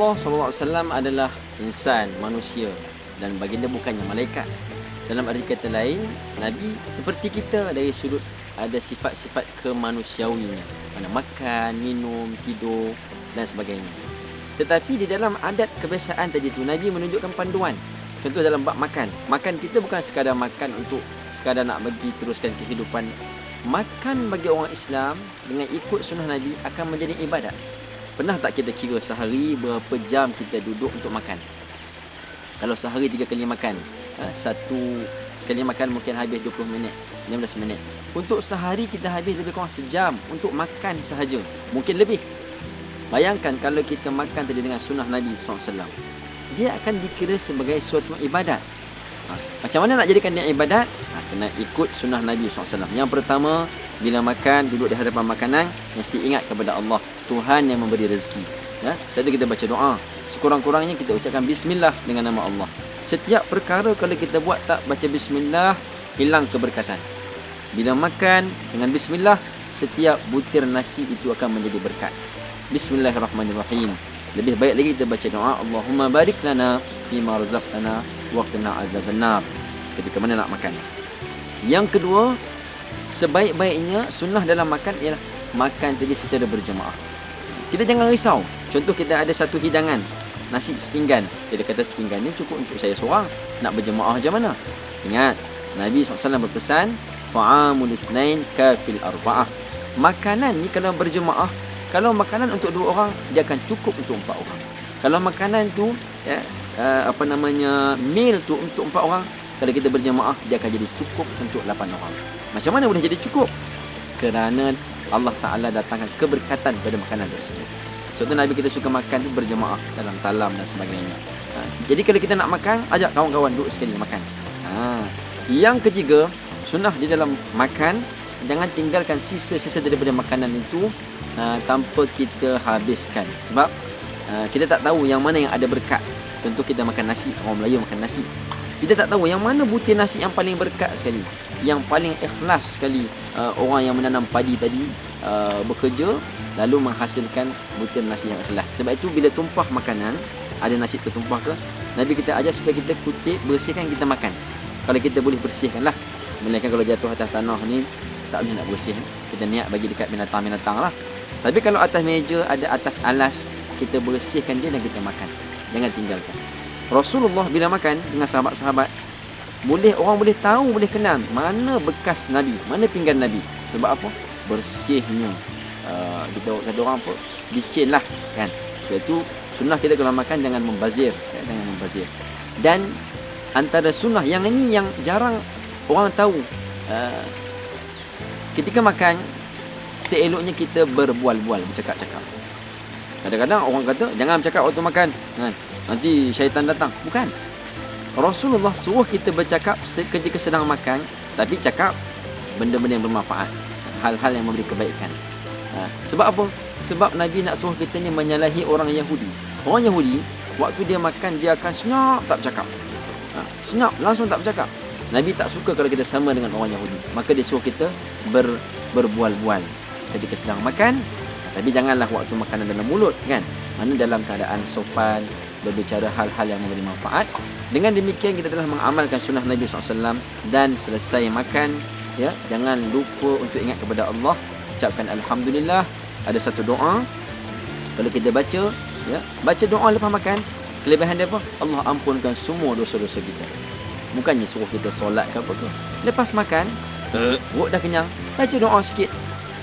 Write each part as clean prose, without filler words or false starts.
Rasulullah SAW adalah insan, manusia, dan baginda bukannya malaikat. Dalam arti kata lain, Nabi seperti kita dari sudut ada sifat-sifat kemanusiawinya, mana makan, minum, tidur dan sebagainya. Tetapi di dalam adat kebiasaan tadi tu, Nabi menunjukkan panduan. Contoh dalam bab makan. Makan kita bukan sekadar makan untuk sekadar nak bagi teruskan kehidupan. Makan bagi orang Islam dengan ikut sunnah Nabi akan menjadi ibadat. Pernah tak kita kira sehari berapa jam kita duduk untuk makan? Kalau sehari 3 kali makan, satu sekali makan mungkin habis 20 minit, 15 minit. Untuk sehari kita habis lebih kurang sejam untuk makan sahaja. Mungkin lebih. Bayangkan kalau kita makan tadi dengan sunnah Nabi SAW. Dia akan dikira sebagai suatu ibadat. Macam mana nak jadikan dia ibadat? Kena ikut sunnah Nabi SAW. Yang pertama, bila makan, duduk di hadapan makanan, mesti ingat kepada Allah, Tuhan yang memberi rezeki. Satu kita baca doa. Sekurang-kurangnya kita ucapkan Bismillah dengan nama Allah. Setiap perkara kalau kita buat tak baca Bismillah, hilang keberkatan. Bila makan dengan Bismillah, setiap butir nasi itu akan menjadi berkat. Bismillahirrahmanirrahim. Lebih baik lagi kita baca doa, Allahumma barik lana fima razaqtana wa qina azabannar. Ketika mana nak makan. Yang kedua, sebaik-baiknya sunnah dalam makan ialah makan tadi secara berjemaah. Kita jangan risau. Contoh kita ada satu hidangan, nasi sepinggan. Kita kata sepinggan ni cukup untuk saya seorang. Nak berjemaah macam mana? Ingat, Nabi SAW berpesan, Fa'amul ithnain kafil arba'ah. Makanan ni kalau berjemaah, kalau makanan untuk 2 orang, dia akan cukup untuk 4 orang. Kalau makanan tu, meal tu untuk 4 orang, kalau kita berjemaah, dia akan jadi cukup untuk 8 orang. Macam mana boleh jadi cukup? Kerana Allah Ta'ala datangkan keberkatan pada makanan tersebut. Contoh Nabi kita suka makan tu berjemaah dalam talam dan sebagainya. Jadi kalau kita nak makan, ajak kawan-kawan duduk sekali makan. Yang ketiga, sunnah di dalam makan, jangan tinggalkan sisa-sisa daripada makanan itu tanpa kita habiskan. Sebab kita tak tahu yang mana yang ada berkat. Contoh kita makan nasi, orang Melayu makan nasi. Kita tak tahu yang mana butir nasi yang paling berkat sekali, yang paling ikhlas sekali. Orang yang menanam padi tadi bekerja lalu menghasilkan butir nasi yang ikhlas. Sebab itu bila tumpah makanan, ada nasi tertumpah ke, Nabi kita ajar supaya kita kutip, bersihkan, kita makan. Kalau kita boleh bersihkanlah. Melainkan kalau jatuh atas tanah ni tak boleh nak bersih. Kita niat bagi dekat binatang-binatang lah. Tapi kalau atas meja, ada atas alas, kita bersihkan dia dan kita makan. Jangan tinggalkan. Rasulullah bila makan dengan sahabat-sahabat, orang boleh tahu, boleh kenal mana bekas Nabi, mana pinggan Nabi. Sebab apa? Bersihnya. Kita kata orang apa? Licin lah kan. Sebab itu sunnah kita kalau makan jangan membazir, jangan membazir. Dan antara sunnah yang ini yang jarang orang tahu, ketika makan seeloknya kita berbual-bual, bercakap-cakap. Kadang-kadang orang kata jangan bercakap waktu makan, nanti syaitan datang. Bukan. Rasulullah suruh kita bercakap ketika sedang makan, tapi cakap benda-benda yang bermanfaat, hal-hal yang memberi kebaikan. Sebab apa? Sebab Nabi nak suruh kita ni menyalahi orang Yahudi. Orang Yahudi waktu dia makan, dia akan senyap tak bercakap. Senyap langsung tak bercakap. Nabi tak suka kalau kita sama dengan orang Yahudi. Maka dia suruh kita berbual-bual ketika sedang makan. Tapi janganlah waktu makanan dalam mulut kan. Mana dalam keadaan sopan, berbicara hal-hal yang memberi manfaat. Dengan demikian kita telah mengamalkan sunnah Nabi SAW. Dan selesai makan, jangan lupa untuk ingat kepada Allah. Ucapkan Alhamdulillah. Ada satu doa, kalau kita baca, baca doa lepas makan, kelebihan dia apa? Allah ampunkan semua dosa-dosa kita. Bukannya suruh kita solat ke apa ke. Lepas makan, perut dah kenyang, baca doa sikit.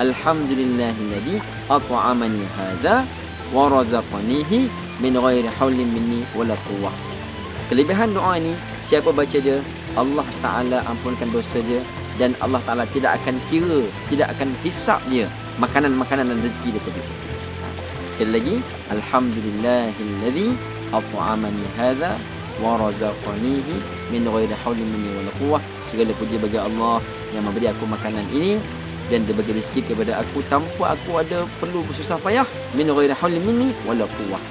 Alhamdulillahilladzi at'amani hadza wa razaqanihi min ghairi haulin minni wala quwwah. Kelebihan doa ini, siapa baca dia, Allah Ta'ala ampunkan dosa dia, dan Allah Ta'ala tidak akan kira, tidak akan hisap dia makanan-makanan dan rezeki dia tadi. Sekali lagi, Alhamdulillahilladzi at'amani hadza wa razaqanihi min ghairi haulin minni wala quwwah. Segala puji bagi Allah yang memberi aku makanan ini dan dia bagi rezeki kepada aku tanpa aku ada perlu bersusah payah. Min ghairi haulin minni wala quwwah.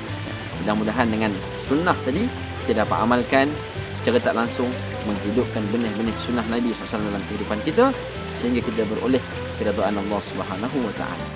Mudah-mudahan dengan sunnah tadi kita dapat amalkan secara tak langsung, menghidupkan benih-benih sunnah Nabi SAW dalam kehidupan kita, sehingga kita beroleh keridaan Allah Subhanahu wa taala.